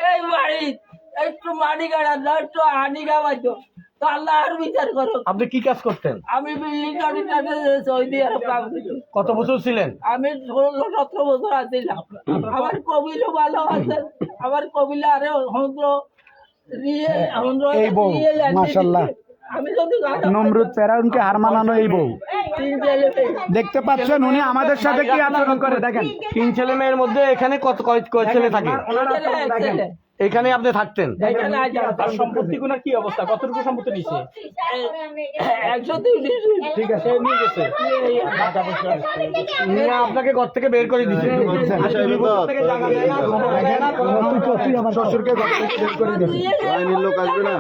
এই বাড়ি একটু মাটি কাটা দাও, একটু হানি খাওয়াইতো, তো আল্লাহ আর বিচার করো। আপনি কি কাজ করতেন? আমি বিল্ডিং কন্ট্রাক্টরে সৌদি আরব কাজ করতাম। কত বছর ছিলেন? আমি 16-17 বছর আছিলাম। আমার কবিলও ভালো আছে, আমার কবিলা আরে এই বউ মাশাআল্লাহ, আমি যদি নমরুদ ফেরাউনকে হার মানানো এই বউ দেখতে পাচ্ছেন। উনি আমাদের সাথে কি আচরণ করে দেখেন। 3 ছেলে মেয়ের মধ্যে এখানে কয় ছেলে থাকে? এখানে আপনি থাকতেন? তার সম্পত্তি গুনার কি অবস্থা? কতটুকু সম্পত্তি নিছে? 130। ঠিক আছে, নিয়ে গেছে। নিয়ে আপনাকে ঘর থেকে বের করে দিচ্ছে। আমার শ্বশুরকে ঘর থেকে বের করে দিয়েছে। আইনের লোক আসবে না।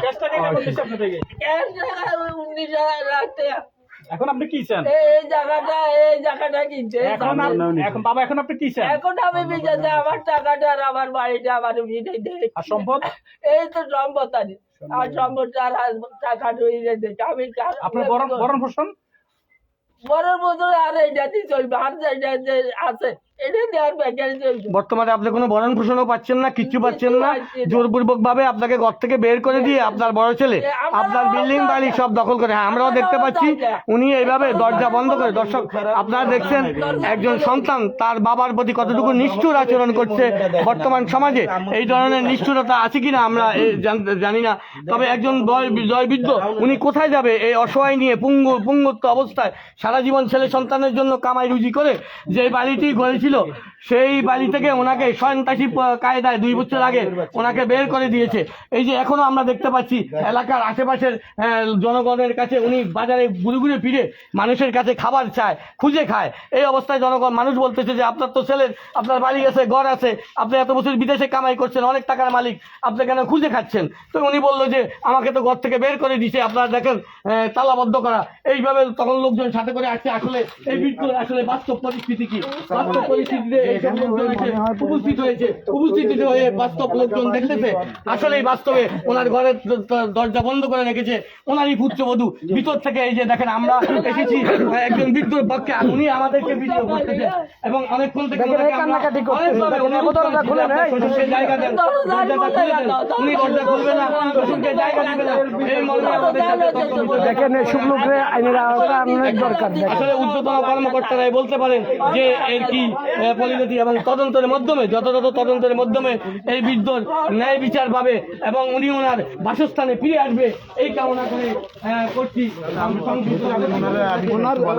ক্যাশটা টাকা বলতেছে আপনার থেকে। 19,000 টাকা। এখন আপনি কি চান? এই জায়গাটা কিনছে। এখন বাবা এখন আপনি কি চান? এখন আমি বিচারছি আমার টাকাটা আর আমার বাড়িটা আমার ভিটাই দেয়। আর সম্পদ? এই তো সম্পদ আছে, আর সম্পদ আর টাকা ঢুকে গেছে। আমি আপনার বরণ পোষণ বড় বছর আর এইটা দিয়ে চলবে, আর যেটা যে আছে এটা দিয়ে আর বেকারি চলবে। বর্তমানে আপনি কোনো ভরণ পোষণও পাচ্ছেন না, কিচ্ছু পাচ্ছেন না। জোরপূর্বক ভাবে আপনাকে ঘর থেকে বের করে দিয়ে আপনার বড় ছেলে আপনার বিল্ডিং বাড়ি সব দখল করে। হ্যাঁ, আমরাও দেখতে পাচ্ছি উনি এইভাবে দরজা বন্ধ করে। দর্শক আপনারা দেখছেন একজন সন্তান তার বাবার প্রতি কতটুকু নিষ্ঠুর আচরণ করছে। বর্তমান সমাজে এই ধরনের নিষ্ঠুরতা আছে কিনা আমরা জানি না। তবে একজন জয়বৃদ্ধ উনি কোথায় যাবে এই অসহায় নিয়ে পুঙ্গত্ব অবস্থায়? সারা জীবন ছেলে সন্তানের জন্য কামাই রুজি করে যে বাড়িটি গড়েছিল সেই বাড়ি থেকে ওনাকে সন্ত্রাসী কায়দায় 2 বছর আগে ওনাকে বের করে দিয়েছে। এই যে এখনো আমরা দেখতে পাচ্ছি এলাকার আশেপাশের জনগণের কাছে উনি বাজারে ঘুরে ঘুরে ফিরে মানুষের কাছে খাবার চায়, খুঁজে খায়। এই অবস্থায় মানুষ বলতেছে যে আপনার তো ছেলের আপনার বাড়ি আছে, ঘর আছে, আপনি এত বছর বিদেশে কামাই করছেন, অনেক টাকার মালিক, আপনি কেন খুঁজে খাচ্ছেন? তো উনি বললো যে আমাকে তো ঘর থেকে বের করে দিছে, আপনারা দেখেন তালাবদ্ধ করা। এইভাবে তখন লোকজন সাথে করে আসছে। আসলে এই বিষয় আসলে বাস্তব পরিস্থিতি কি? বাস্তব পরিস্থিতিতে উপস্থিত হয়ে বাস্তব লোকজন দেখতেছে আসলে বাস্তবে ওনার ঘরের দরজা বন্ধ করে রেখেছে ওনারই পুত্রবধূ। ভিতর থেকে এই যে দেখেন আমরা এসেছি একজন বৃদ্ধর পক্ষে, উনি আমাদেরকে ভিডিও করতেছে এবং অনেকক্ষণ থেকে উনি দরজা খুলবে না, জায়গা দিবে না, এই মর্মে আমাদের সাথে দেখেন এসব লোকের আইনের আওতা আনার দরকার। আসলে ঊর্ধ্বতন কর্মকর্তারাই বলতে পারেন যে এর কি পরিণতি এবং তদন্তের মাধ্যমে যথাযথ তদন্তের মাধ্যমে এই বৃদ্ধর ন্যায় বিচার পাবে এবং উনি ওনার বাসস্থানে ফিরে আসবে এই কামনা করে করছি।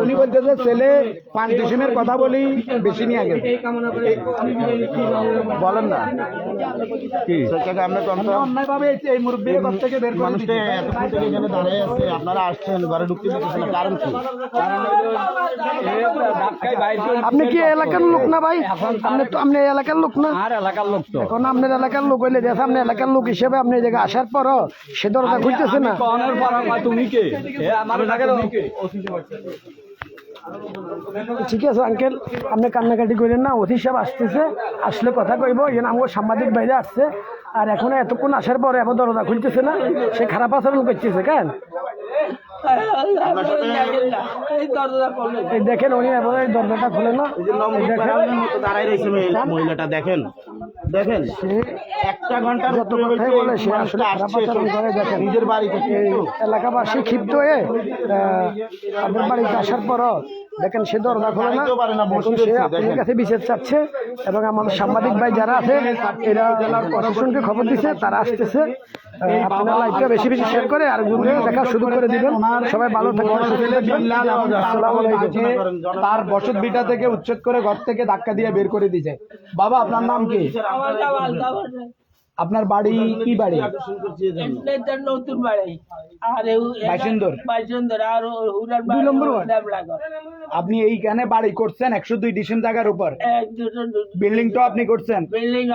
উনি বলতে যে ছেলে পান্টিশনের কথা বলি বেশি নিয়ে আগে এই কামনা করে বলেন না কি সেটাকে আমরা অন্যায় ভাবে এই মুরব্বীর ঘর থেকে বের করে মানুষটা এতক্ষণ থেকে এখানে দাঁড়িয়ে আছে, আপনারা আসছেন ঘরে ঢুকতে দিতেছেন না, কারণ কি? আপনি কি এলাকার লোক না ভাই? আপনি এলাকার লোক না? আর এলাকার লোক তো এখন আপনার এলাকার লোক হইলে দেখ আপনি এলাকার লোক হিসেবে আপনি এই জায়গায় আসার পরও সে দরজা খুঁজতেছে না। তুমি কে? আমার ঠিক আছে আঙ্কেল, আপনি কান্নাকাটি করেন না। অতি সাহেব আসতেছে, আসলে কথা কইব। এখানে আমার সাংবাদিক বাইরে আসছে আর এখন এতক্ষণ আসার পরে এবার দরজা খুলতেছে না, সে খারাপ আচরণ করতেছে। কেন এই দেখেন উনি এবার এই দরজাটা খুলে না, দাঁড়াই রয়েছে মহিলাটা, দেখেন দেখেন 1 ঘন্টার যত কথাই বলে সে আসলে খারাপ আচরণ করে। দেখেন নিজের বাড়িতে এলাকাবাসী ক্ষিপ্ত হয়ে আপনার বাড়িতে আসার পরও দেখেন সে দরজা খোলে না। এখন সে আপনার কাছে বিচার চাচ্ছে এবং আমাদের সাংবাদিক ভাই যারা আছে এরা প্রশাসনকে খবর দিচ্ছে, তারা আসতেছে। আপনারা লাইভটা বেশি বেশি শেয়ার করে আর দেখা শুরু করে দিবেন। সবাই ভালো থাকবেন। তার বসত ভিটা থেকে উচ্ছেদ করে ঘর থেকে ধাক্কা দিয়ে বের করে দিয়েছে। বাবা আপনার নাম কি? আপনার বাড়ি কি বাড়ি? নতুন বাড়ি আর বাইসুন্দর আর 2 নম্বর ওয়ার্ড। আপনি এইখানে বাড়ি করছেন 102 ডিসেম্বর জায়গার উপর, বিল্ডিং তো আপনি করছেন। বিল্ডিং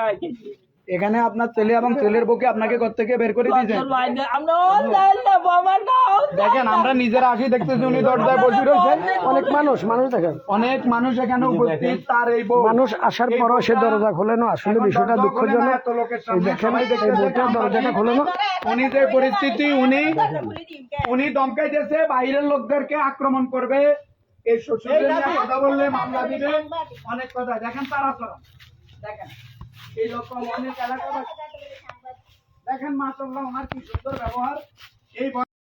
এখানে আপনার ছেলে এবং ছেলের বউকে আপনাকে ঘর থেকে বের করে দিয়েছেন। দেখেন আমরা নিজেরা আসি দেখতেছি উনি দরজায় বসে রয়েছেন। অনেক মানুষ দেখেন, অনেক মানুষ এখানে উপস্থিত। তার এই মানুষ আসার পরও সে দরজা খোলে না। আসলে বিষয়টা দুঃখজনক। দেখেন এই বইটার দরজাটা খোলে না। উনি যে পরিস্থিতি উনি দমকাই দিয়েছে বাইরের লোকদেরকে আক্রমণ করবে, এই শ্বশুরের নিয়ে কথা বললে মামলা দিবে, অনেক কথা। দেখেন তারা দেখেন এই রকম অনেক এলাকা, দেখেন মাশাআল্লাহ ওনার কি সুন্দর ব্যবহার। এই